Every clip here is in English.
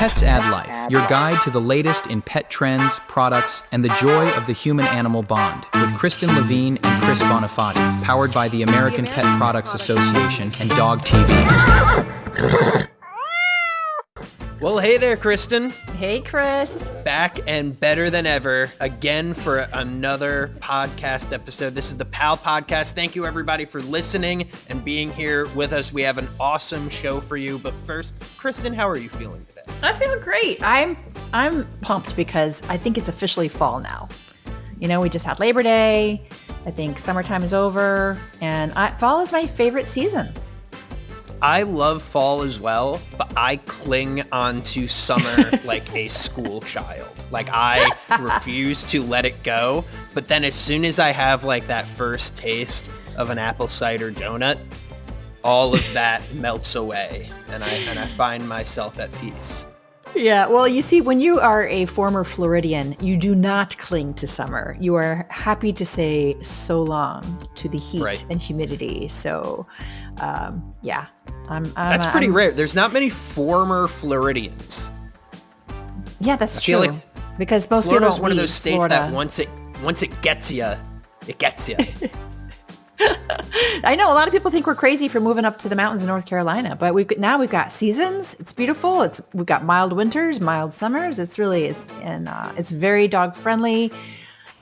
Pets Add Life, your guide to the latest in pet trends, products, and the joy of the human-animal bond, with Kristen Levine and Chris Bonifati, powered by the American Pet Products Association and Dog TV. Well, hey there, Kristen. Hey, Chris. Back and better than ever, again for another podcast episode. This is the PAL Podcast. Thank you, everybody, for listening and being here with us. We have an awesome show for you. But first, Kristen, how are you feeling today? I feel great. I'm pumped because I think it's officially fall now. You know, we just had Labor Day. I think summertime is over, and fall is my favorite season. I love fall as well, but I cling onto summer like a school child. Like, I refuse to let it go. But then as soon as I have like that first taste of an apple cider donut, all of that melts away, and I find myself at peace. Yeah, well, you see, when you are a former Floridian, you do not cling to summer. You are happy to say so long to the heat and humidity. So, yeah. That's pretty rare. There's not many former Floridians. Yeah, that's true. I feel like because most people Florida's one of those states Florida. that once it gets you, it gets you. I know a lot of people think we're crazy for moving up to the mountains in North Carolina, but we've got seasons. It's beautiful. We've got mild winters, mild summers. It's very dog friendly.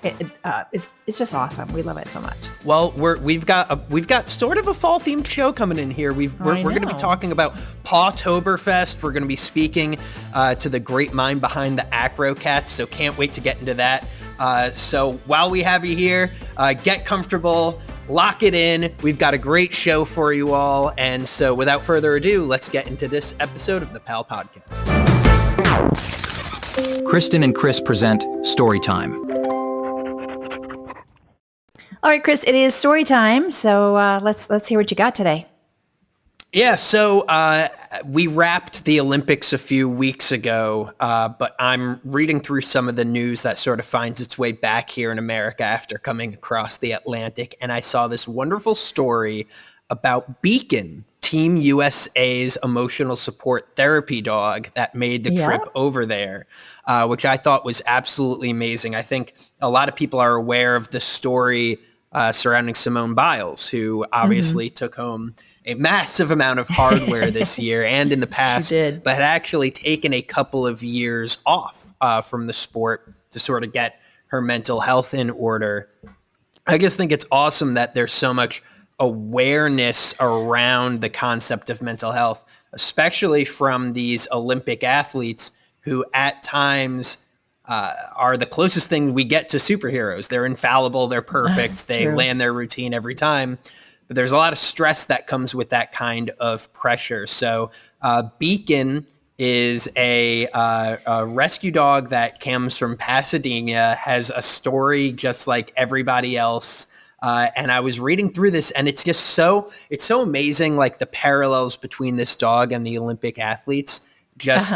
It's just awesome. We love it so much. Well, we've got sort of a fall themed show coming in here. We're going to be talking about Pawtoberfest. We're going to be speaking to the great mind behind the Acro-Cats. So can't wait to get into that. So while we have you here, get comfortable. Lock it in. We've got a great show for you all. And so without further ado, let's get into this episode of the PAL Podcast. Kristen and Chris present Storytime. All right, Chris, it is story time. So let's hear what you got today. Yeah, so we wrapped the Olympics a few weeks ago, but I'm reading through some of the news that sort of finds its way back here in America after coming across the Atlantic, and I saw this wonderful story about Beacon, Team USA's emotional support therapy dog that made the trip over there, which I thought was absolutely amazing. I think a lot of people are aware of the story surrounding Simone Biles, who obviously took home a massive amount of hardware this year and in the past, but had actually taken a couple of years off from the sport to sort of get her mental health in order. I just think it's awesome that there's so much awareness around the concept of mental health, especially from these Olympic athletes who at times are the closest thing we get to superheroes. They're infallible. They're perfect. They land their routine every time. But there's a lot of stress that comes with that kind of pressure. So Beacon is a rescue dog that comes from Pasadena, has a story just like everybody else. And I was reading through this, and it's so amazing, like the parallels between this dog and the Olympic athletes. Just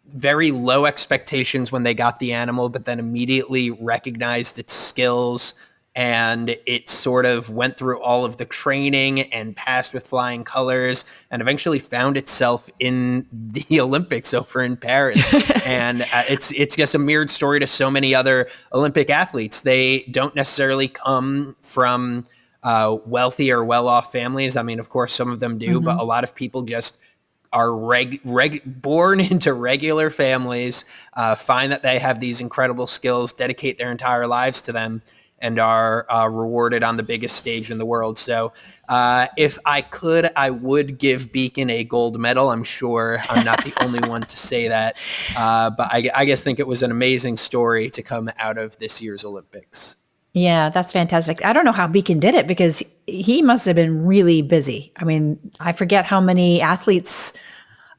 very low expectations when they got the animal, but then immediately recognized its skills. And it sort of went through all of the training and passed with flying colors and eventually found itself in the Olympics over in Paris. And it's just a mirrored story to so many other Olympic athletes. They don't necessarily come from wealthy or well-off families. I mean, of course, some of them do, but a lot of people just are born into regular families, find that they have these incredible skills, dedicate their entire lives to them, and are rewarded on the biggest stage in the world. So if I could, I would give Beacon a gold medal. I'm sure I'm not the only one to say that. But I just think it was an amazing story to come out of this year's Olympics. Yeah, that's fantastic. I don't know how Beacon did it because he must have been really busy. I mean, I forget how many athletes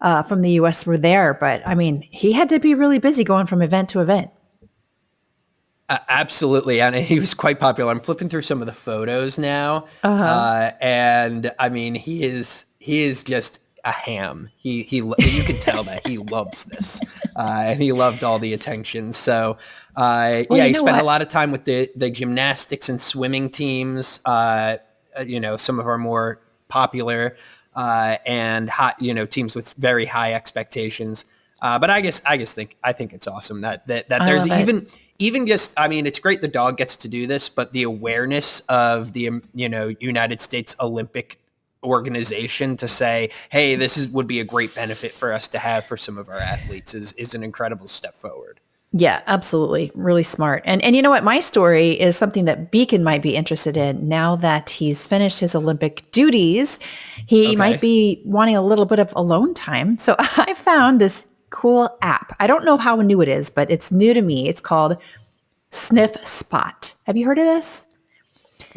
from the U.S. were there, but I mean, he had to be really busy going from event to event. Absolutely, and he was quite popular. I'm flipping through some of the photos now, and I mean, he is just a ham. You can tell that he loves this, and he loved all the attention. So, he spent a lot of time with the gymnastics and swimming teams. Some of our more popular and hot, teams with very high expectations. But I think it's awesome that I there's love it. even just, I mean, it's great the dog gets to do this, but the awareness of the, United States Olympic organization to say, hey, would be a great benefit for us to have for some of our athletes is an incredible step forward. Yeah, absolutely. Really smart. And you know what? My story is something that Beacon might be interested in now that he's finished his Olympic duties. He might be wanting a little bit of alone time. So I found this cool app. I don't know how new it is, but it's new to me. It's called Sniff Spot. Have you heard of this?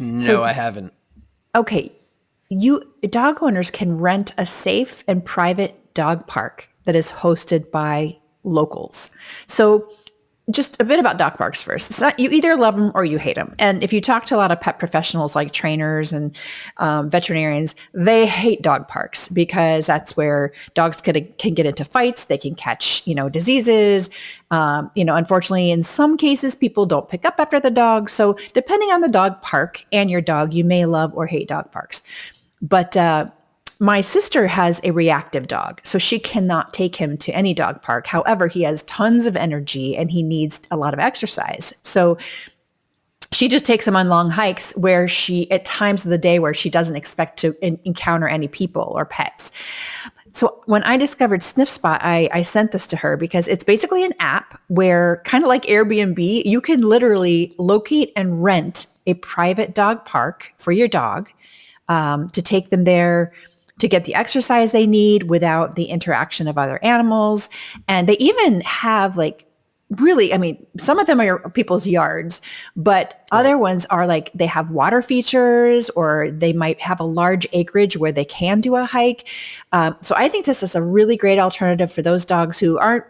No, I haven't. Okay. Dog owners can rent a safe and private dog park that is hosted by locals. So just a bit about dog parks first. You either love them or you hate them. And if you talk to a lot of pet professionals like trainers and veterinarians, they hate dog parks because that's where dogs can get into fights. They can catch, diseases. Unfortunately, in some cases, people don't pick up after the dog. So depending on the dog park and your dog, you may love or hate dog parks. But my sister has a reactive dog, so she cannot take him to any dog park. However, he has tons of energy and he needs a lot of exercise. So she just takes him on long hikes where at times of the day where she doesn't expect to encounter any people or pets. So when I discovered Sniff Spot, I sent this to her because it's basically an app where, kind of like Airbnb, you can literally locate and rent a private dog park for your dog to take them there to get the exercise they need without the interaction of other animals. And they even have some of them are people's yards, but other ones are they have water features, or they might have a large acreage where they can do a hike. So I think this is a really great alternative for those dogs who aren't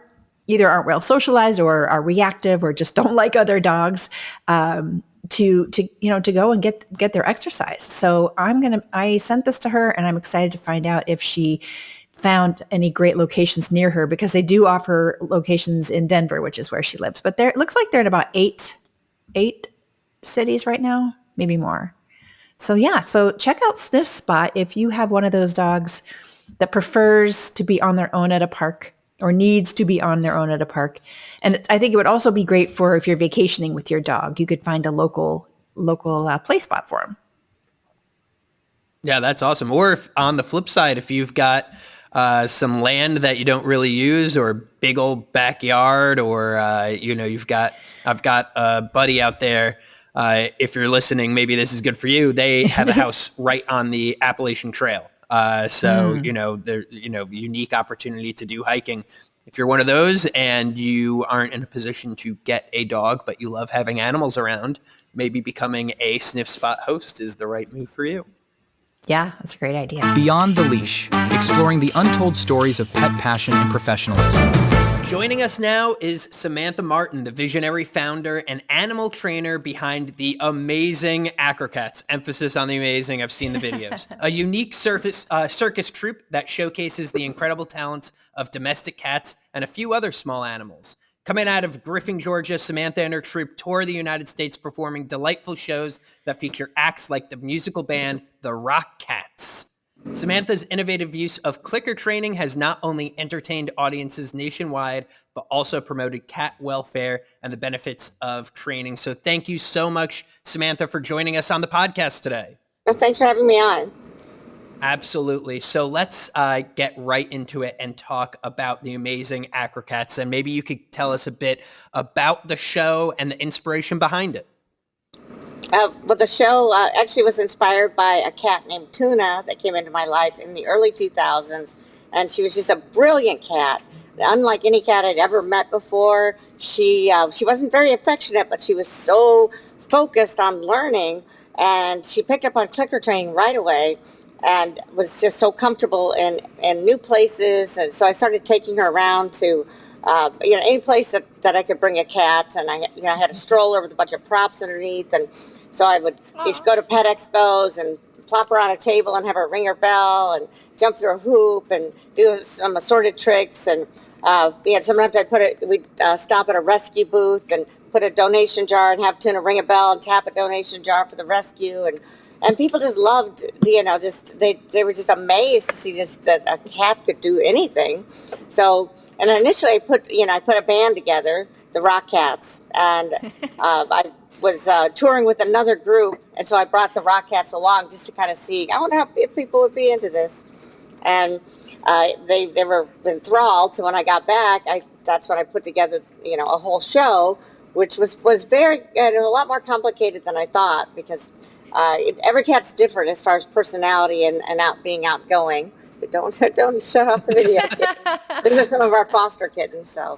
well socialized or are reactive or just don't like other dogs. To go and get their exercise. So I sent this to her, and I'm excited to find out if she found any great locations near her, because they do offer locations in Denver, which is where she lives. But it looks like they're in about eight cities right now, maybe more. So yeah, so check out Sniff Spot if you have one of those dogs that prefers to be on their own at a park or needs to be on their own at a park. And I think it would also be great for if you're vacationing with your dog. You could find a local play spot for them. Yeah, that's awesome. Or if on the flip side, if you've got some land that you don't really use, or big old backyard, or I've got a buddy out there. If you're listening, maybe this is good for you. They have a house right on the Appalachian Trail. Unique opportunity to do hiking. If you're one of those and you aren't in a position to get a dog, but you love having animals around, maybe becoming a Sniff Spot host is the right move for you. Yeah, that's a great idea. Beyond the Leash, exploring the untold stories of pet passion and professionalism. Joining us now is Samantha Martin, the visionary founder and animal trainer behind the Amazing Acro-Cats. Emphasis on the amazing. I've seen the videos. A unique circus troupe that showcases the incredible talents of domestic cats and a few other small animals. Coming out of Griffin, Georgia, Samantha and her troupe tour the United States, performing delightful shows that feature acts like the musical band The Rock Cats. Samantha's innovative use of clicker training has not only entertained audiences nationwide, but also promoted cat welfare and the benefits of training. So thank you so much, Samantha, for joining us on the podcast today. Well, thanks for having me on. Absolutely. So let's get right into it and talk about the Amazing Acro-Cats. And maybe you could tell us a bit about the show and the inspiration behind it. The show actually was inspired by a cat named Tuna that came into my life in the early 2000s. And she was just a brilliant cat. Unlike any cat I'd ever met before. She wasn't very affectionate, but she was so focused on learning. And she picked up on clicker training right away and was just so comfortable in new places. And so I started taking her around to any place that I could bring a cat. And I had a stroller with a bunch of props underneath. And so I would just go to pet expos and plop her on a table and have her ring her bell and jump through a hoop and do some assorted tricks. And sometimes we'd stop at a rescue booth and put a donation jar and have Tuna ring a bell and tap a donation jar for the rescue. And and people just loved, just they were just amazed to see this, that a cat could do anything. So, and initially I put a band together, the Rock Cats, and I was touring with another group, and so I brought the Rock Cats along just to kind of see. I wonder if people would be into this, and they were enthralled. So when I got back, that's when I put together a whole show, which was very a lot more complicated than I thought, because every cat's different as far as personality and being outgoing. But don't shut off the video. These are some of our foster kittens. So,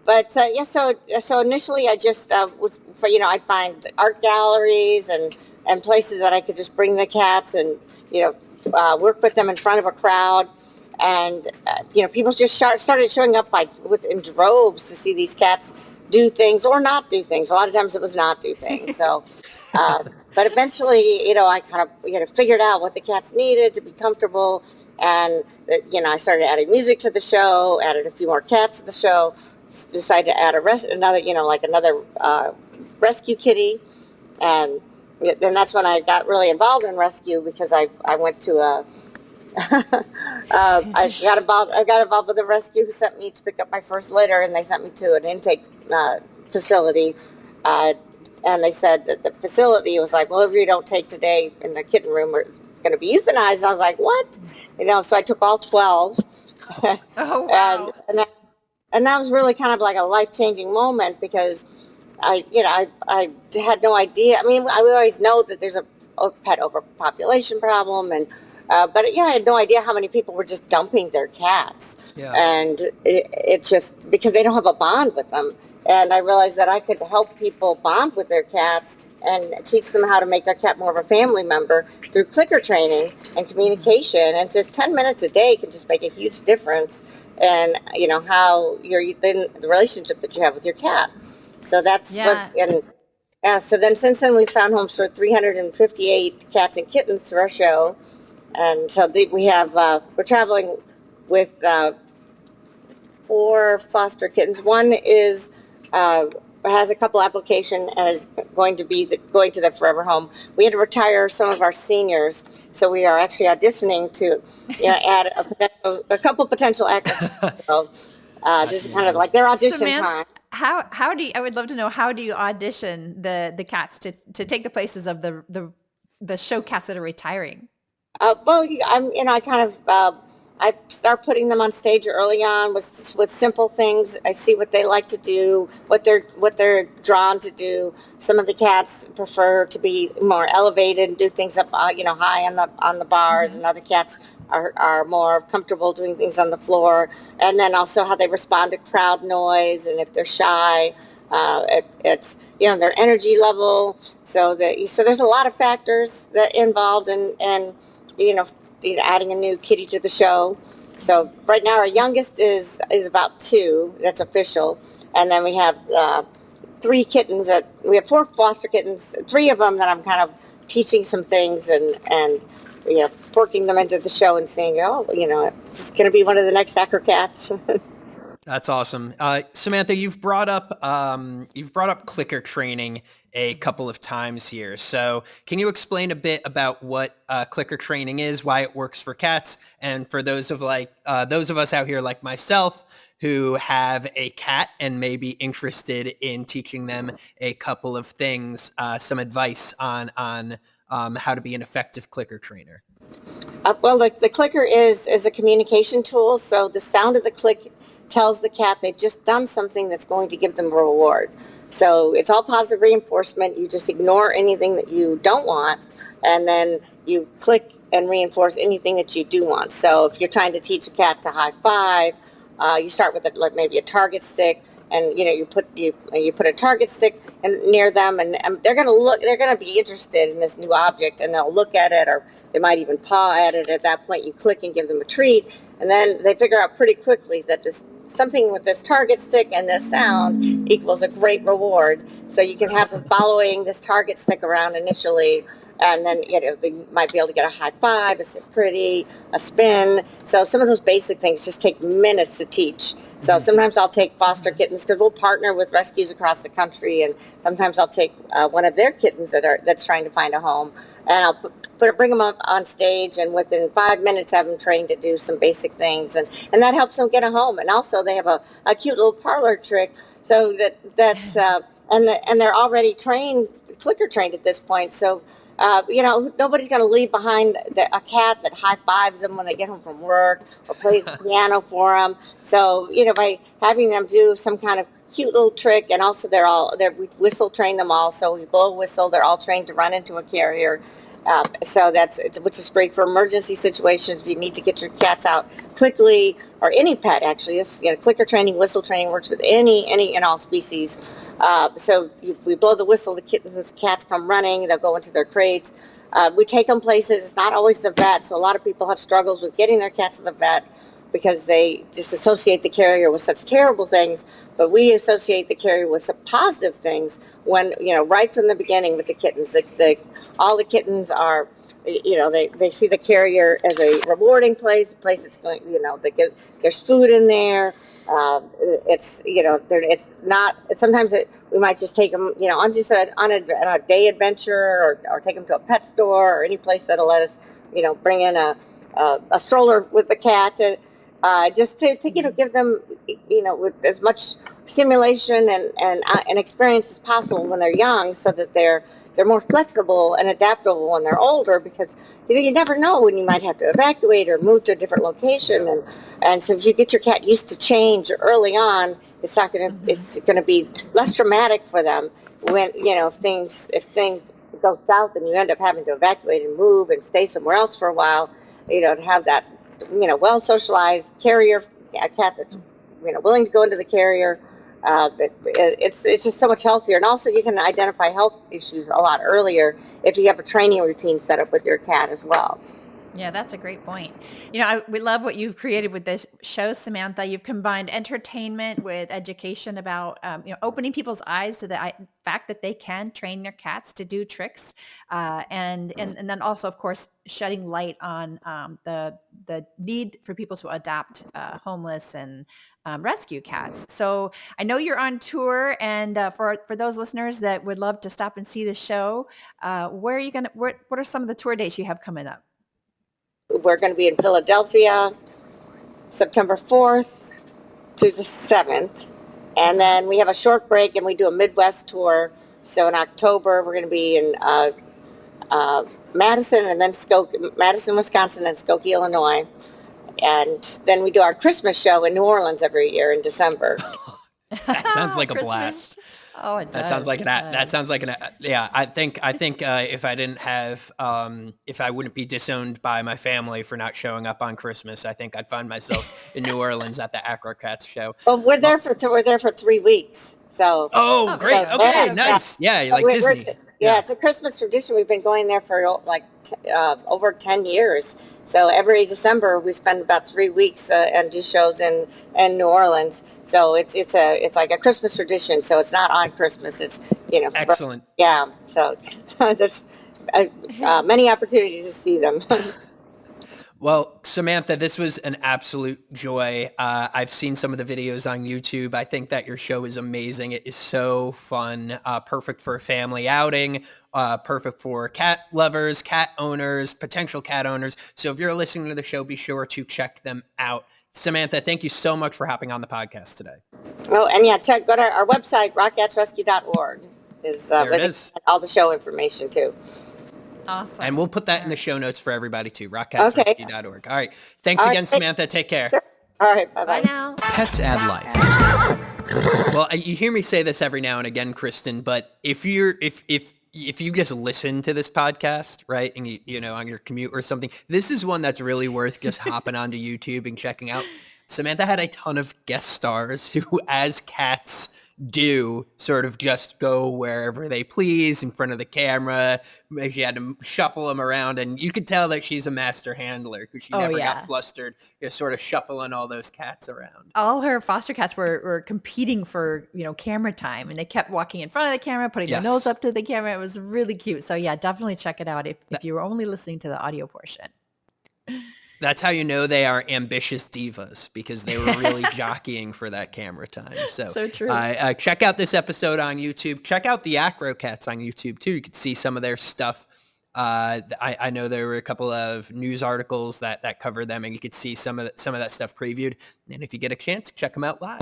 but yeah. So initially, I just I'd find art galleries and places that I could just bring the cats and work with them in front of a crowd. And people just started showing up in droves to see these cats do things or not do things. A lot of times it was not do things. So, but eventually, I kind of figured out what the cats needed to be comfortable, and I started adding music to the show, added a few more cats to the show, decided to add another rescue kitty, and then that's when I got really involved in rescue, because I went to a I got involved with a rescue who sent me to pick up my first litter, and they sent me to an intake facility, and they said that the facility was like, well, if you don't take today in the kitten room, we're going to be euthanized. And I was like, what? So I took all 12. Oh, wow. And that was really kind of like a life-changing moment, because I had no idea. I mean, I always know that there's a pet overpopulation problem, and but I had no idea how many people were just dumping their cats, and it's just because they don't have a bond with them. And I realized that I could help people bond with their cats and teach them how to make their cat more of a family member through clicker training and communication. And just 10 minutes a day can just make a huge difference in how the relationship that you have with your cat. So that's so then since then we've found homes for 358 cats and kittens through our show. And so we have we're traveling with 4 foster kittens. One is has a couple application and is going to to the forever home. We had to retire some of our seniors, so we are actually auditioning to add a couple potential actors. So this is kind of like their audition time. How do you, I would love to know, how do you audition the cats to take the places of the show cats that are retiring? I start putting them on stage early on with simple things. I see what they like to do, what they're drawn to do. Some of the cats prefer to be more elevated and do things up, high on the bars, and other cats are more comfortable doing things on the floor. And then also how they respond to crowd noise, and if they're shy, it's their energy level. So there's a lot of factors that involved in adding a new kitty to the show. So right now our youngest is about 2. That's official, and then we have 3 kittens we have 4 foster kittens. 3 of them that I'm kind of teaching some things and working them into the show and saying, it's going to be one of the next Acro-Cats. That's awesome. Samantha, you've brought up clicker training a couple of times here. So can you explain a bit about what clicker training is, why it works for cats, and for those of us out here like myself who have a cat and may be interested in teaching them a couple of things, some advice on how to be an effective clicker trainer? Well, the clicker is a communication tool. So the sound of the click tells the cat they've just done something that's going to give them a reward. So it's all positive reinforcement. You just ignore anything that you don't want, and then you click and reinforce anything that you do want. So if you're trying to teach a cat to high five, you start with maybe a target stick, and you put a target stick near them, and they're gonna be interested in this new object, and they'll look at it, or they might even paw at it. At that point, you click and give them a treat, and then they figure out pretty quickly that something with this target stick and this sound equals a great reward. So you can have them following this target stick around initially, and then they might be able to get a high five, a sit pretty, a spin. So some of those basic things just take minutes to teach. So sometimes I'll take foster kittens because we'll partner with rescues across the country, and sometimes I'll take one of their kittens that's trying to find a home, and I'll bring them up on stage, and within 5 minutes have them trained to do some basic things, and that helps them get a home. And also they have a cute little parlor trick, so and they're already trained, clicker trained at this point. So nobody's going to leave behind a cat that high fives them when they get home from work or plays the piano for them. So, by having them do some kind of cute little trick, and also we whistle train them all. So we blow a whistle, they're all trained to run into a carrier. Which is great for emergency situations. If you need to get your cats out quickly, or any pet actually, clicker training, whistle training works with any and all species. We blow the whistle, the cats come running, they'll go into their crates. We take them places. It's not always the vet. So a lot of people have struggles with getting their cats to the vet because they just associate the carrier with such terrible things. But we associate the carrier with some positive things when, right from the beginning with the kittens. All the kittens are, they see the carrier as a rewarding place, a place that's going, there's food in there. It's not, sometimes we might just take them, on a day adventure, or take them to a pet store or any place that'll let us, bring in a stroller with the cat, just to give them, with as much stimulation and experience as possible when they're young, so that they're more flexible and adaptable when they're older, because you never know when you might have to evacuate or move to a different location, and so if you get your cat used to change early on, it's going to be less traumatic for them when if things go south and you end up having to evacuate and move and stay somewhere else for a while, to have that well socialized carrier, a cat that's willing to go into the carrier. It's just so much healthier, and also you can identify health issues a lot earlier if you have a training routine set up with your cat as well. Yeah, that's a great point. We love what you've created with this show, Samantha. You've combined entertainment with education about, opening people's eyes to the fact that they can train their cats to do tricks, and then also, of course, shedding light on the need for people to adopt homeless and rescue cats. So I know you're on tour, and for those listeners that would love to stop and see the show, where are you gonna? What are some of the tour dates you have coming up? We're going to be in Philadelphia, September 4th through the 7th. And then we have a short break and we do a Midwest tour. So in October, we're going to be in Madison, and then Madison, Wisconsin, and Skokie, Illinois. And then we do our Christmas show in New Orleans every year in December. That sounds like a blast. Oh, it does. That sounds like yeah. I think if I didn't have if I wouldn't be disowned by my family for not showing up on Christmas, I think I'd find myself in New Orleans at the Acro-Cats show. Well, we're there for 3 weeks. So great. Okay, nice. Yeah, you're like Disney. It's a Christmas tradition. We've been going there for over 10 years. So every December we spend about 3 weeks and do shows in New Orleans. So it's like a Christmas tradition. So it's not on Christmas. It's excellent. So there's many opportunities to see them. Well, Samantha, this was an absolute joy. I've seen some of the videos on YouTube. I think that your show is amazing. It is so fun, perfect for a family outing, perfect for cat lovers, cat owners, potential cat owners. So if you're listening to the show, be sure to check them out. Samantha, thank you so much for hopping on the podcast today. Oh, and go to our website, rockcatsrescue.org. There it is. All the show information too. Awesome. And we'll put that in the show notes for everybody too, rockcatsrescue.org. All right. Thanks again, Samantha. Take care. Sure. All right. Bye-bye. Bye now. Pets add life. Well, you hear me say this every now and again, Kristen, but if you just listen to this podcast, right, and you on your commute or something, this is one that's really worth just hopping onto YouTube and checking out. Samantha had a ton of guest stars who, as cats do, sort of just go wherever they please in front of the camera. She had to shuffle them around, and you could tell that she's a master handler because she never got flustered, just sort of shuffling all those cats around. All her foster cats were competing for camera time, and they kept walking in front of the camera, putting their nose up to the camera. It was really cute. So yeah, definitely check it out if you were only listening to the audio portion. That's how you know they are ambitious divas, because they were really jockeying for that camera time. So true. Check out this episode on YouTube. Check out the Acro-Cats on YouTube too. You can see some of their stuff. I know there were a couple of news articles that cover them, and you could see some of that stuff previewed. And if you get a chance, check them out live.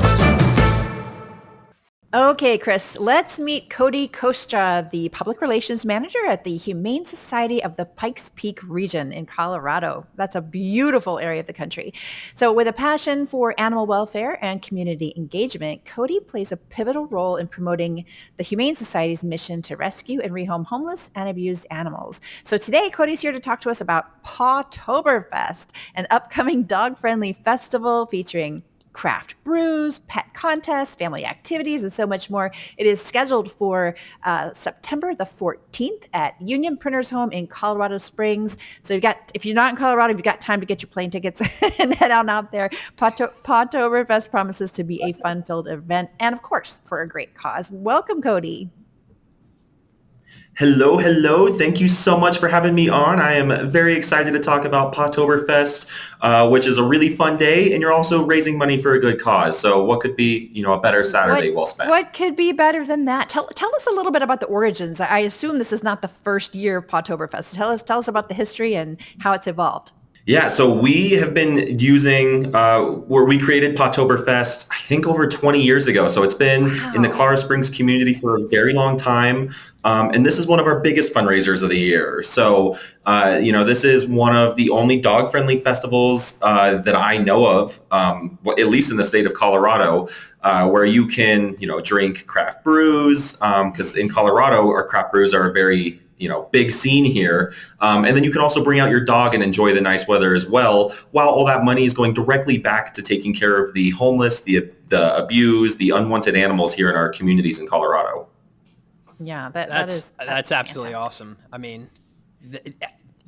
Okay, Chris, let's meet Cody Costra, the Public Relations Manager at the Humane Society of the Pikes Peak Region in Colorado. That's a beautiful area of the country. So with a passion for animal welfare and community engagement, Cody plays a pivotal role in promoting the Humane Society's mission to rescue and rehome homeless and abused animals. So today, Cody's here to talk to us about Pawtoberfest, an upcoming dog-friendly festival featuring craft brews, pet contests, family activities, and so much more. It is scheduled for September the 14th at Union Printers Home in Colorado Springs. So if you're not in Colorado, you've got time to get your plane tickets and head on out there. Pawtoberfest promises to be a fun-filled event and, of course, for a great cause. Welcome, Cody. Hello. Thank you so much for having me on. I am very excited to talk about Pawtoberfest, which is a really fun day, and you're also raising money for a good cause. So what could be, a better Saturday well spent? What could be better than that? Tell us a little bit about the origins. I assume this is not the first year of Pawtoberfest. Tell us about the history and how it's evolved. Yeah, so we have been using, where we created Pawtoberfest, I think over 20 years ago. So it's been in the Colorado Springs community for a very long time. And this is one of our biggest fundraisers of the year. So, this is one of the only dog-friendly festivals that I know of, at least in the state of Colorado, where you can, drink craft brews, because in Colorado, our craft brews are a very big scene here. And then you can also bring out your dog and enjoy the nice weather as well, while all that money is going directly back to taking care of the homeless, the abused, the unwanted animals here in our communities in Colorado. Yeah, that's absolutely fantastic. Awesome. I mean,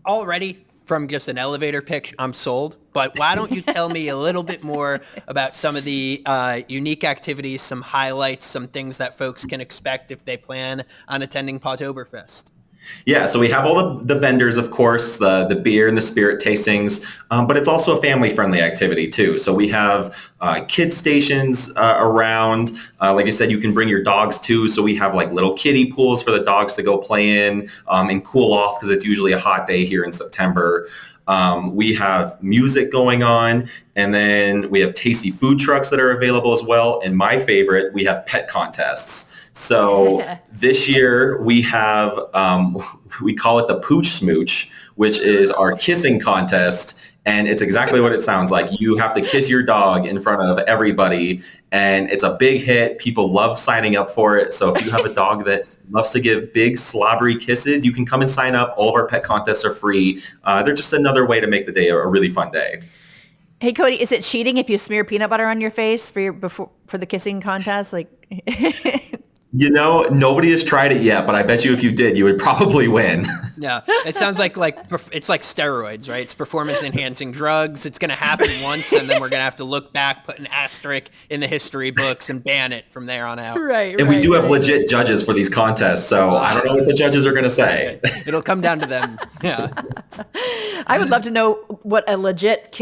already from just an elevator pitch, I'm sold. But why don't you tell me a little bit more about some of the unique activities, some highlights, some things that folks can expect if they plan on attending Pawtoberfest? Yeah, so we have all the vendors, of course, the beer and the spirit tastings, but it's also a family-friendly activity too. So we have kid stations around. Like I said, you can bring your dogs too. So we have like little kiddie pools for the dogs to go play in and cool off, because it's usually a hot day here in September. We have music going on, and then we have tasty food trucks that are available as well. And my favorite, we have pet contests. So this year we have, we call it the Pooch Smooch, which is our kissing contest. And it's exactly what it sounds like. You have to kiss your dog in front of everybody, and it's a big hit. People love signing up for it. So if you have a dog that loves to give big slobbery kisses, you can come and sign up. All of our pet contests are free. They're just another way to make the day a really fun day. Hey, Cody, is it cheating if you smear peanut butter on your face for the kissing contest? Nobody has tried it yet, but I bet you if you did, you would probably win. Yeah, it sounds like it's like steroids, right? It's performance-enhancing drugs. It's going to happen once, and then we're going to have to look back, put an asterisk in the history books, and ban it from there on out. Right. And we do have legit judges for these contests, so I don't know what the judges are going to say. It'll come down to them. Yeah. I would love to know what a legit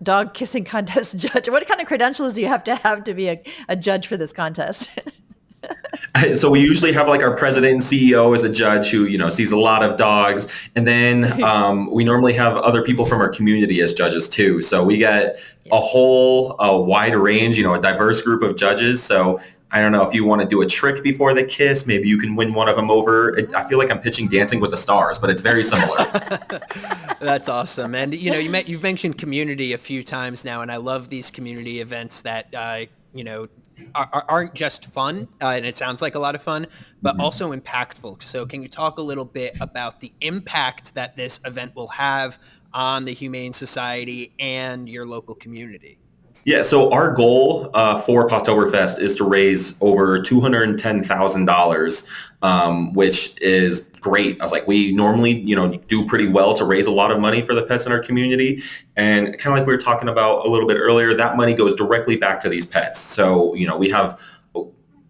dog kissing contest judge. What kind of credentials do you have to be a judge for this contest? So we usually have like our president and CEO as a judge who, sees a lot of dogs. And then we normally have other people from our community as judges too. So we get a whole wide range, a diverse group of judges. So I don't know if you want to do a trick before the kiss, maybe you can win one of them over. I feel like I'm pitching Dancing with the Stars, but it's very similar. That's awesome. And, you've mentioned community a few times now, and I love these community events that, aren't just fun, and it sounds like a lot of fun, but also impactful. So can you talk a little bit about the impact that this event will have on the Humane Society and your local community? Yeah, so our goal for Pawtoberfest is to raise over $210,000, which is great. I was like, we normally, do pretty well to raise a lot of money for the pets in our community. And kind of like we were talking about a little bit earlier, that money goes directly back to these pets. So, we have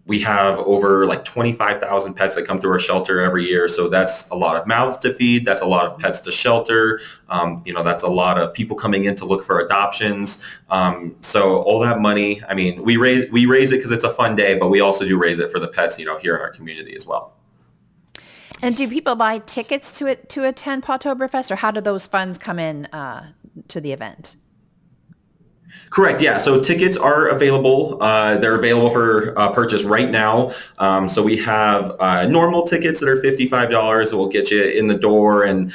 We have over like 25,000 pets that come through our shelter every year. So that's a lot of mouths to feed. That's a lot of pets to shelter. That's a lot of people coming in to look for adoptions. So all that money, I mean, we raise it because it's a fun day, but we also do raise it for the pets, here in our community as well. And do people buy tickets to attend Pawtoberfest, or how do those funds come in to the event? Correct. Yeah. So tickets are available. They're available for purchase right now. So we have normal tickets that are $55 that will get you in the door and,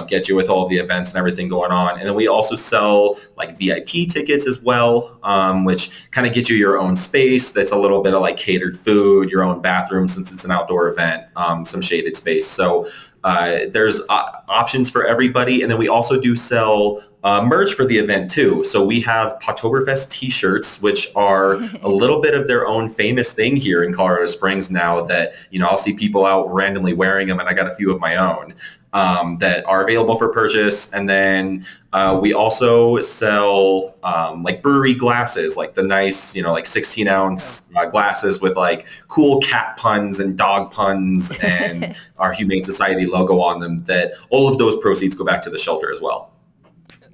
get you with all the events and everything going on. And then we also sell like VIP tickets as well, which kind of get you your own space. That's a little bit of like catered food, your own bathroom, since it's an outdoor event, some shaded space. So there's options for everybody. And then we also do sell merch for the event too. So we have Pawtoberfest t-shirts, which are a little bit of their own famous thing here in Colorado Springs now that, I'll see people out randomly wearing them, and I got a few of my own that are available for purchase. And then we also sell like brewery glasses, like the nice, like 16-ounce glasses with like cool cat puns and dog puns and our Humane Society logo on them, that all of those proceeds go back to the shelter as well.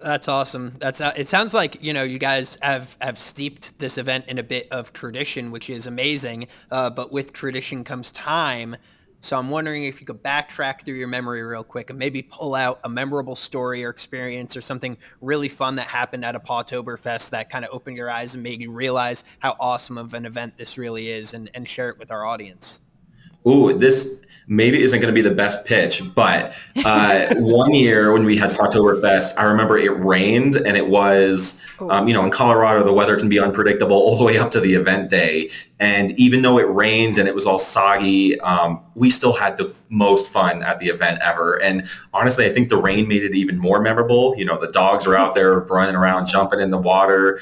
That's awesome. It sounds like, you guys have steeped this event in a bit of tradition, which is amazing. But with tradition comes time. So I'm wondering if you could backtrack through your memory real quick and maybe pull out a memorable story or experience or something really fun that happened at a Pawtoberfest that kind of opened your eyes and made you realize how awesome of an event this really is, and share it with our audience. Ooh, this maybe isn't going to be the best pitch, but one year when we had Pawtoberfest, I remember it rained, and it was, in Colorado, the weather can be unpredictable all the way up to the event day. And even though it rained and it was all soggy, we still had the most fun at the event ever. And honestly, I think the rain made it even more memorable. The dogs were out there running around, jumping in the water.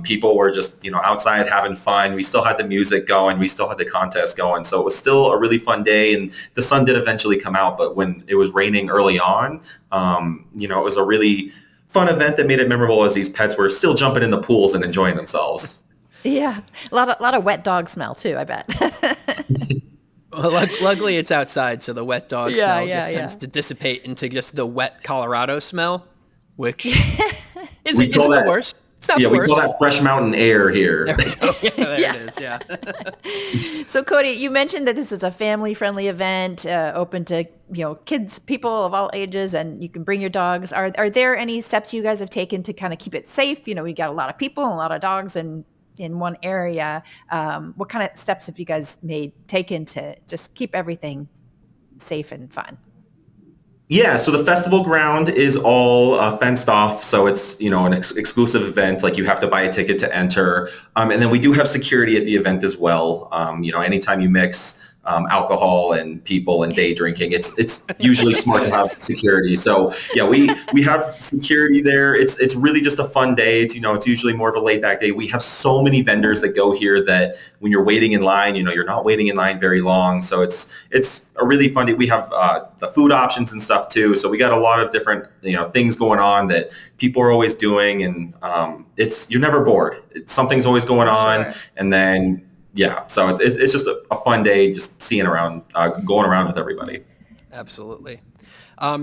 People were just, outside having fun. We still had the music going. We still had the contest going. So it was still a really fun day. And the sun did eventually come out. But when it was raining early on, it was a really fun event that made it memorable, as these pets were still jumping in the pools and enjoying themselves. Yeah, a lot of wet dog smell too, I bet. Well, luckily it's outside, so the wet dog smell tends to dissipate into just the wet Colorado smell, which isn't the worst. It's not the worst. We call that fresh mountain air here. There we go. It is, yeah. So Cody, you mentioned that this is a family-friendly event, open to kids, people of all ages, and you can bring your dogs. Are there any steps you guys have taken to kind of keep it safe? We got a lot of people and a lot of dogs in one area. What kind of steps have you guys taken to just keep everything safe and fun? Yeah, so the festival ground is all fenced off, so it's an exclusive event. Like, you have to buy a ticket to enter, and then we do have security at the event as well. Anytime you mix alcohol and people and day drinking, it's usually smart to have security. So yeah, we have security there. It's really just a fun day. It's usually more of a laid back day. We have so many vendors that go here that when you're waiting in line, you're not waiting in line very long. So it's a really fun day. We have the food options and stuff too. So we got a lot of different things going on that people are always doing, and you're never bored. Something's always going on, sure. And then. Yeah, so it's just a fun day, just seeing around, going around with everybody. Absolutely.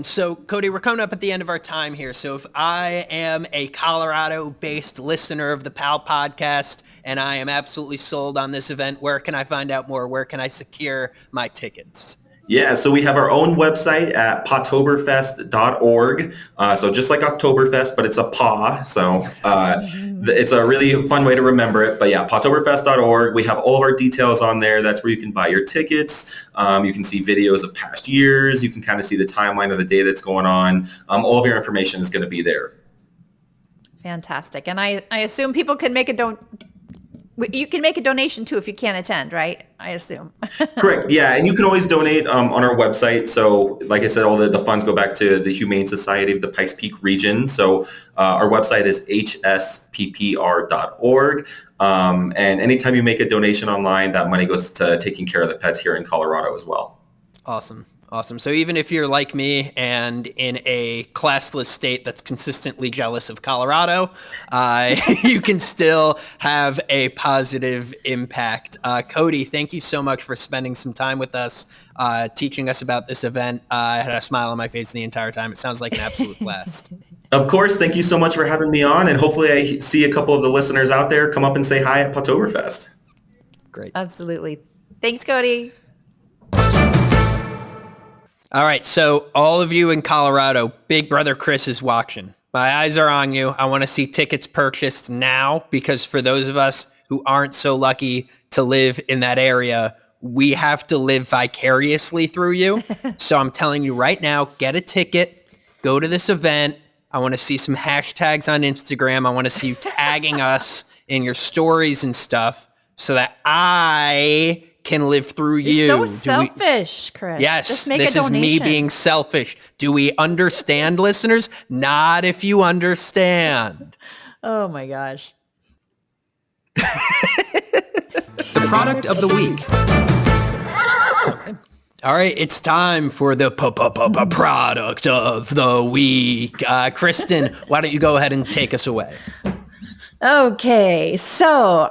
So, Cody, we're coming up at the end of our time here. So if I am a Colorado-based listener of the PAL podcast and I am absolutely sold on this event, where can I find out more? Where can I secure my tickets? Yeah, so we have our own website at pawtoberfest.org. So just like Oktoberfest, but it's a paw. So it's a really fun way to remember it. But yeah, pawtoberfest.org. We have all of our details on there. That's where you can buy your tickets. You can see videos of past years. You can kind of see the timeline of the day that's going on. All of your information is going to be there. Fantastic. And I assume people can make you can make a donation too if you can't attend, right? I assume. Correct. Yeah. And you can always donate on our website. So like I said, all the funds go back to the Humane Society of the Pikes Peak Region. So our website is HSPPR.org. And anytime you make a donation online, that money goes to taking care of the pets here in Colorado as well. Awesome. Awesome. So even if you're like me and in a classless state that's consistently jealous of Colorado, you can still have a positive impact. Cody, thank you so much for spending some time with us, teaching us about this event. I had a smile on my face the entire time. It sounds like an absolute blast. Of course, thank you so much for having me on, and hopefully I see a couple of the listeners out there come up and say hi at Pawtoberfest. Great. Absolutely. Thanks, Cody. All right, so all of you in Colorado, Big Brother Chris is watching. My eyes are on you. I want to see tickets purchased now, because for those of us who aren't so lucky to live in that area, we have to live vicariously through you. So I'm telling you right now, get a ticket, go to this event. I want to see some hashtags on Instagram. I want to see you tagging us in your stories and stuff so that I can live through you. You're so selfish, Chris. Yes, just make this a is me being selfish. Do we understand, listeners? Not if you understand. Oh my gosh. The product of the week. All right, it's time for the product of the week. Kristen, why don't you go ahead and take us away? Okay, so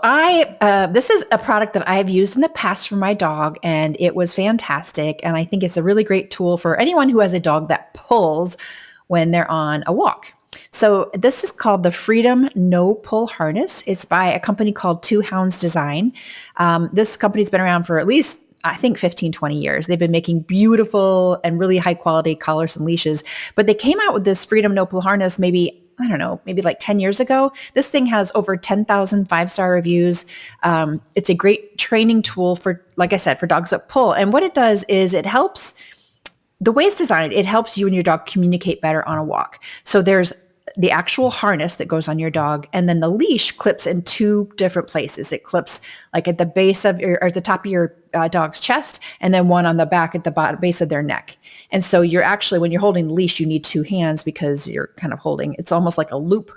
this is a product that I have used in the past for my dog, and it was fantastic. And I think it's a really great tool for anyone who has a dog that pulls when they're on a walk. So this is called the Freedom No Pull Harness. It's by a company called Two Hounds Design. This company's been around for at least, I think, 15, 20 years. They've been making beautiful and really high quality collars and leashes, but they came out with this Freedom No Pull Harness maybe like 10 years ago. This thing has over 10,000 5-star reviews. It's a great training tool for, like I said, for dogs that pull. And what it does is the way it's designed, it helps you and your dog communicate better on a walk. So there's the actual harness that goes on your dog, and then the leash clips in two different places. It clips like at the base of or at the top of your dog's chest, and then one on the back at the base of their neck. And so you're actually, when you're holding the leash, you need two hands because you're kind of holding, it's almost like a loop.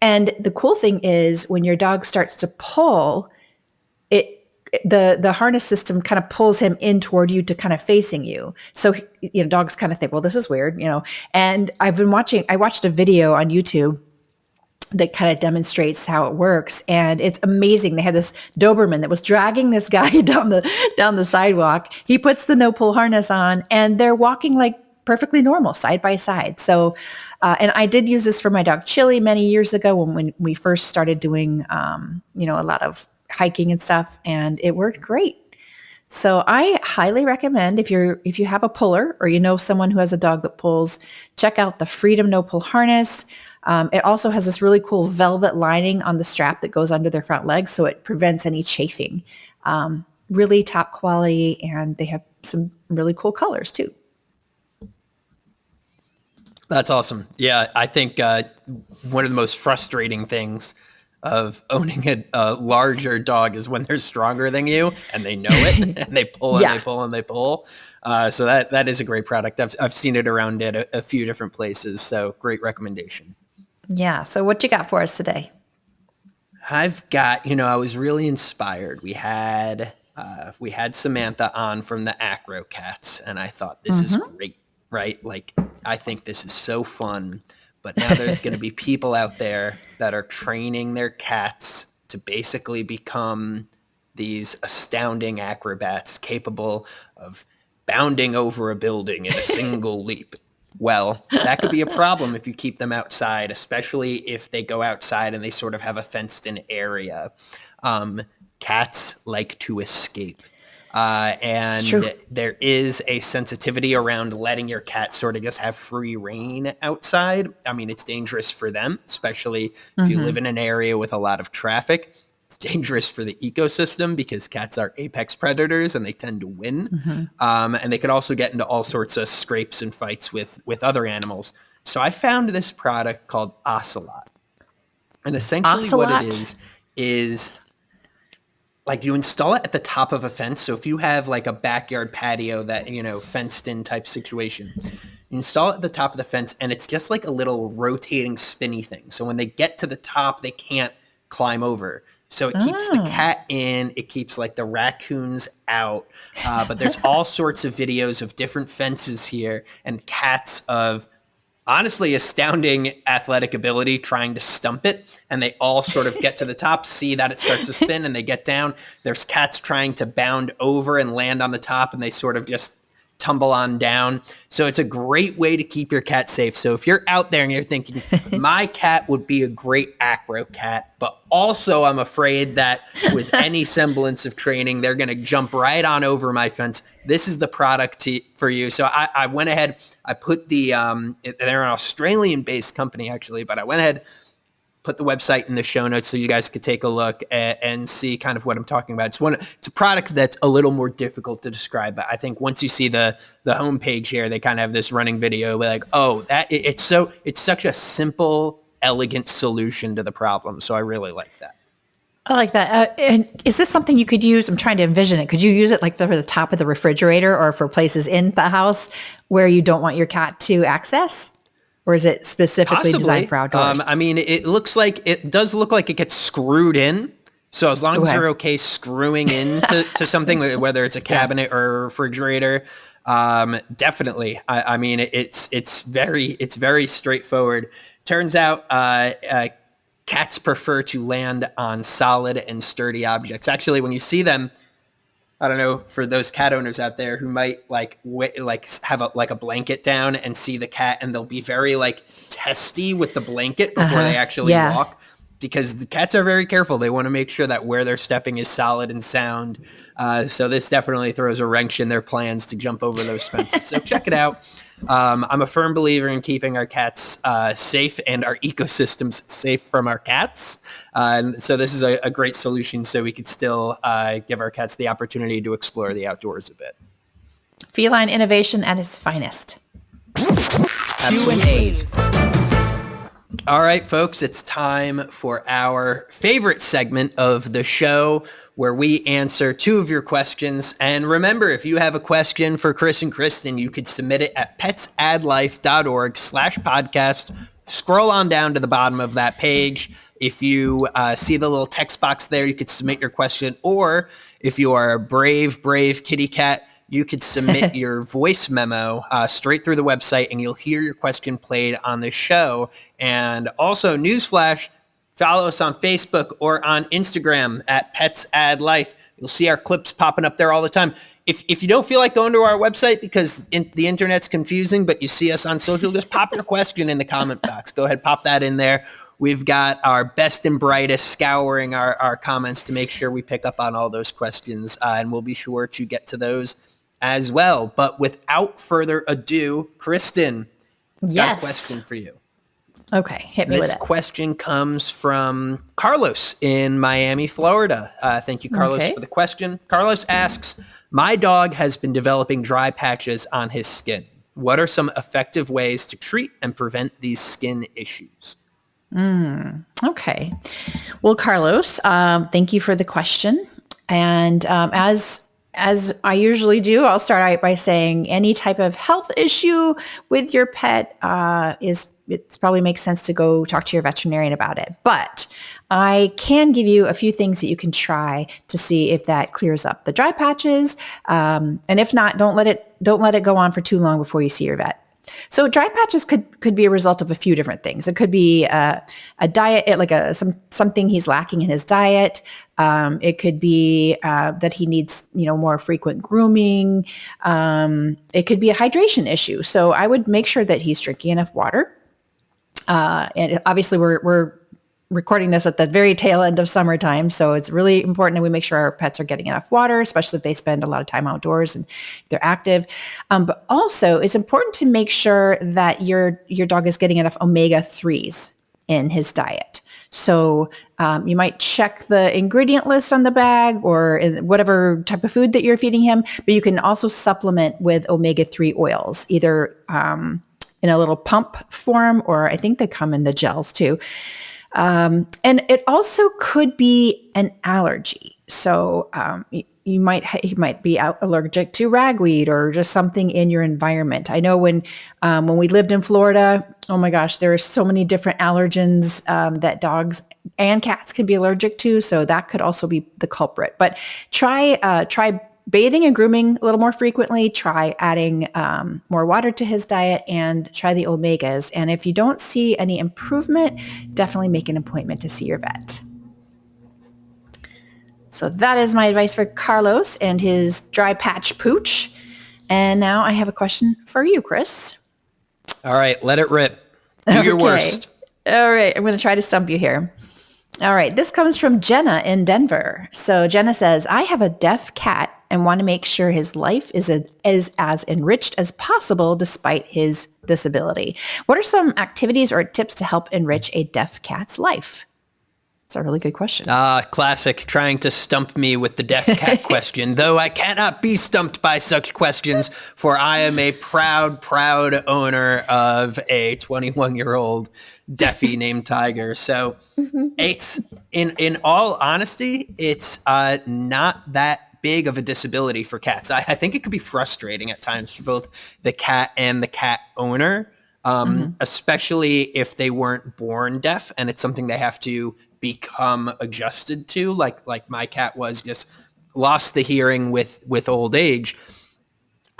And the cool thing is when your dog starts to pull, the harness system kind of pulls him in toward you to kind of facing you. So, dogs kind of think, well, this is weird, and I watched a video on YouTube that kind of demonstrates how it works. And it's amazing. They had this Doberman that was dragging this guy down the sidewalk. He puts the no pull harness on and they're walking like perfectly normal side by side. So, and I did use this for my dog Chili many years ago when we first started doing, a lot of hiking and stuff, and it worked great. So I highly recommend if you have a puller or someone who has a dog that pulls, check out the Freedom No Pull Harness. It also has this really cool velvet lining on the strap that goes under their front legs, so it prevents any chafing. Really top quality, and they have some really cool colors too. That's awesome. Yeah, I think one of the most frustrating things of owning a larger dog is when they're stronger than you and they know it and they pull and they pull and they pull. So that is a great product. I've seen it around at a few different places. So great recommendation. Yeah. So what you got for us today? I've got, I was really inspired. We had Samantha on from the Acro-Cats, and I thought this is great, right? Like, I think this is so fun. But now there's going to be people out there that are training their cats to basically become these astounding acrobats capable of bounding over a building in a single leap. Well, that could be a problem if you keep them outside, especially if they go outside and they sort of have a fenced-in area. Cats like to escape. And there is a sensitivity around letting your cat sort of just have free reign outside. I mean, it's dangerous for them, especially if you live in an area with a lot of traffic. It's dangerous for the ecosystem because cats are apex predators and they tend to win. And they could also get into all sorts of scrapes and fights with other animals. So I found this product called Ocelot. And essentially what it is like you install it at the top of a fence. So if you have like a backyard patio that, fenced in type situation, you install it at the top of the fence and it's just like a little rotating spinny thing. So when they get to the top, they can't climb over. So it keeps the cat in, it keeps like the raccoons out. But there's all sorts of videos of different fences here and cats of honestly astounding athletic ability trying to stump it. And they all sort of get to the top, see that it starts to spin, and they get down. There's cats trying to bound over and land on the top, and they sort of just tumble on down. So it's a great way to keep your cat safe. So if you're out there and you're thinking, my cat would be a great acro-cat, but also I'm afraid that with any semblance of training, they're going to jump right on over my fence, this is the product for you. So I went ahead, I put they're an Australian-based company actually, but I went ahead, put the website in the show notes so you guys could take a look and see kind of what I'm talking about. It's a product that's a little more difficult to describe, but I think once you see the homepage here, they kind of have this running video like, oh, it's such a simple, elegant solution to the problem. So I really like that. I like that. And is this something you could use? I'm trying to envision it. Could you use it like for the top of the refrigerator or for places in the house where you don't want your cat to access? Or is it specifically designed for outdoors? I mean, it does look like it gets screwed in. So as long as you're okay screwing into to something, whether it's a cabinet or a refrigerator, definitely. I mean, it's very straightforward. Turns out cats prefer to land on solid and sturdy objects. Actually, when you see them, I don't know, for those cat owners out there who might have a blanket down and see the cat, and they'll be very testy with the blanket before they actually walk, because the cats are very careful. They want to make sure that where they're stepping is solid and sound. So this definitely throws a wrench in their plans to jump over those fences. So check it out. I'm a firm believer in keeping our cats safe and our ecosystems safe from our cats. And so this is a great solution so we could still give our cats the opportunity to explore the outdoors a bit. Feline innovation at its finest. Q&As. All right, folks, it's time for our favorite segment of the show, where we answer 2 of your questions. And remember, if you have a question for Chris and Kristen, you could submit it at petsaddlife.org/podcast. Scroll on down to the bottom of that page. If you see the little text box there, you could submit your question. Or if you are a brave kitty cat, you could submit your voice memo straight through the website, and you'll hear your question played on the show. And also, newsflash, follow us on Facebook or on Instagram at Pets Add Life. You'll see our clips popping up there all the time. If you don't feel like going to our website because the internet's confusing, but you see us on social, just pop your question in the comment box. Go ahead, pop that in there. We've got our best and brightest scouring our comments to make sure we pick up on all those questions, and we'll be sure to get to those as well. But without further ado, Kristen, got a question for you. Okay, hit me with it. This question comes from Carlos in Miami, Florida. Thank you, Carlos, for the question. Carlos asks, my dog has been developing dry patches on his skin. What are some effective ways to treat and prevent these skin issues? Okay. Well, Carlos, thank you for the question. And as I usually do, I'll start out by saying any type of health issue with your pet it probably makes sense to go talk to your veterinarian about it. But I can give you a few things that you can try to see if that clears up the dry patches. And if not, don't let it go on for too long before you see your vet. So dry patches could be a result of a few different things. It could be a diet, something he's lacking in his diet. It could be that he needs more frequent grooming. It could be a hydration issue. So I would make sure that he's drinking enough water. And obviously we're recording this at the very tail end of summertime, so it's really important that we make sure our pets are getting enough water, especially if they spend a lot of time outdoors and they're active. But also, it's important to make sure that your dog is getting enough omega-3s in his diet. So you might check the ingredient list on the bag or in whatever type of food that you're feeding him, but you can also supplement with omega-3 oils, either in a little pump form, or I think they come in the gels too. And it also could be an allergy. So he might be allergic to ragweed or just something in your environment. I know when we lived in Florida, oh my gosh, there are so many different allergens that dogs and cats can be allergic to. So that could also be the culprit. But try bathing and grooming a little more frequently. Try adding more water to his diet, and try the omegas. And if you don't see any improvement, definitely make an appointment to see your vet. So that is my advice for Carlos and his dry patch pooch. And now I have a question for you, Chris. All right, let it rip. Do your worst. All right, I'm going to try to stump you here. All right, this comes from Jenna in Denver. So Jenna says, I have a deaf cat and want to make sure his life is as enriched as possible despite his disability. What are some activities or tips to help enrich a deaf cat's life? It's a really good question. Classic, trying to stump me with the deaf cat question, though I cannot be stumped by such questions, for I am a proud owner of a 21-year-old deafy named Tiger. So it's, in all honesty, it's not that big of a disability for cats. I think it could be frustrating at times for both the cat and the cat owner. Especially if they weren't born deaf and it's something they have to become adjusted to, like my cat was, just lost the hearing with old age.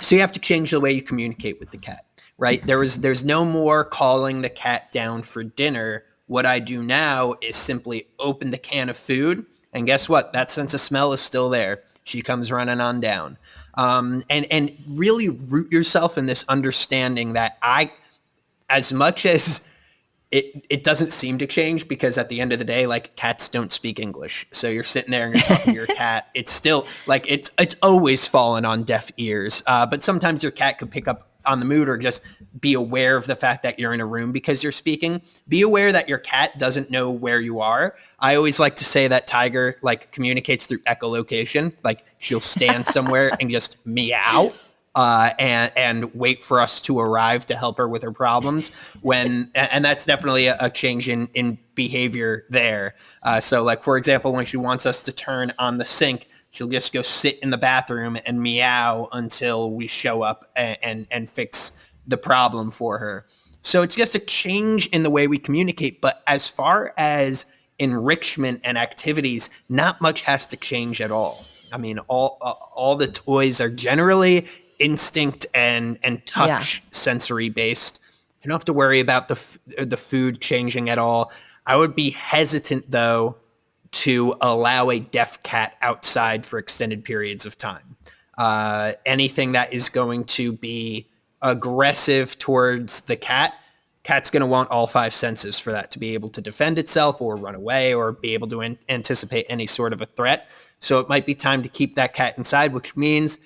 So you have to change the way you communicate with the cat, right? There's no more calling the cat down for dinner. What I do now is simply open the can of food, and guess what? That sense of smell is still there. She comes running on down. And really root yourself in this understanding that as much as it doesn't seem to change, because at the end of the day, like, cats don't speak English. So you're sitting there and you're talking to your cat. It's still like, it's always fallen on deaf ears. But sometimes your cat could pick up on the mood, or just be aware of the fact that you're in a room because you're speaking. Be aware that your cat doesn't know where you are. I always like to say that Tiger communicates through echolocation. Like, she'll stand somewhere and just meow. And wait for us to arrive to help her with her problems, and that's definitely a change in behavior there. So like, for example, when she wants us to turn on the sink, she'll just go sit in the bathroom and meow until we show up and fix the problem for her. So it's just a change in the way we communicate. But as far as enrichment and activities, not much has to change at all. I mean, all the toys are generally instinct and touch sensory based. You don't have to worry about the food changing at all. I would be hesitant, though, to allow a deaf cat outside for extended periods of time. Anything that is going to be aggressive towards the cat's going to want all five senses for that to be able to defend itself or run away or be able to anticipate any sort of a threat. So it might be time to keep that cat inside, which means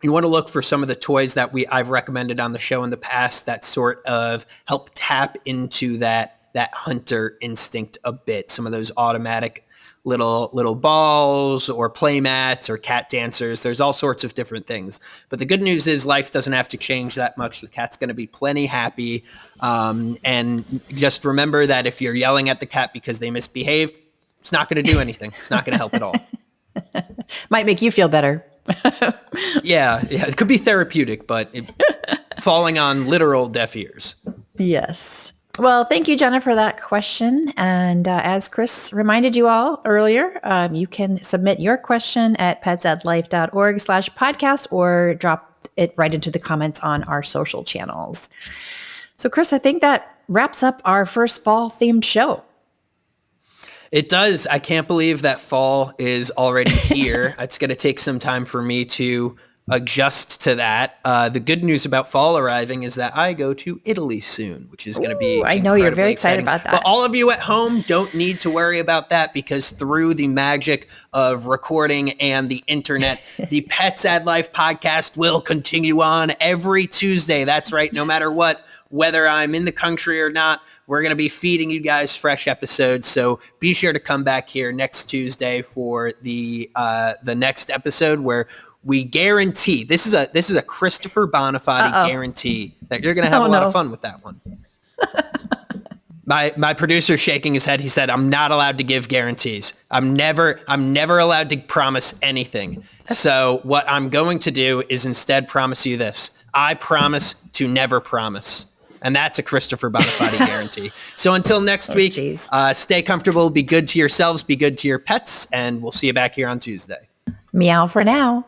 you want to look for some of the toys that I've recommended on the show in the past that sort of help tap into that hunter instinct a bit. Some of those automatic little balls or play mats or cat dancers. There's all sorts of different things. But the good news is life doesn't have to change that much. The cat's going to be plenty happy. And just remember that if you're yelling at the cat because they misbehaved, it's not going to do anything. It's not going to help at all. Might make you feel better. Yeah, it could be therapeutic, but falling on literal deaf ears. Yes. Well, thank you, Jenna, for that question. And as Chris reminded you all earlier, you can submit your question at petsadlife.org/podcast or drop it right into the comments on our social channels. So, Chris, I think that wraps up our first fall-themed show. It does. I can't believe that fall is already here. It's going to take some time for me to adjust to that. The good news about fall arriving is that I go to Italy soon, which is going to be I know you're very excited about that. But all of you at home don't need to worry about that, because through the magic of recording and the internet, the Pets at Life podcast will continue on every Tuesday. That's right. No matter what, whether I'm in the country or not, we're going to be feeding you guys fresh episodes. So be sure to come back here next Tuesday for the next episode, where we guarantee, this is a Christopher Bonafati guarantee that you're going to have a lot of fun with that one. My producer shaking his head. He said, "I'm not allowed to give guarantees. I'm never allowed to promise anything. So what I'm going to do is instead promise you this. I promise to never promise." And that's a Christopher Bonafati guarantee. So until next week, stay comfortable, be good to yourselves, be good to your pets, and we'll see you back here on Tuesday. Meow for now.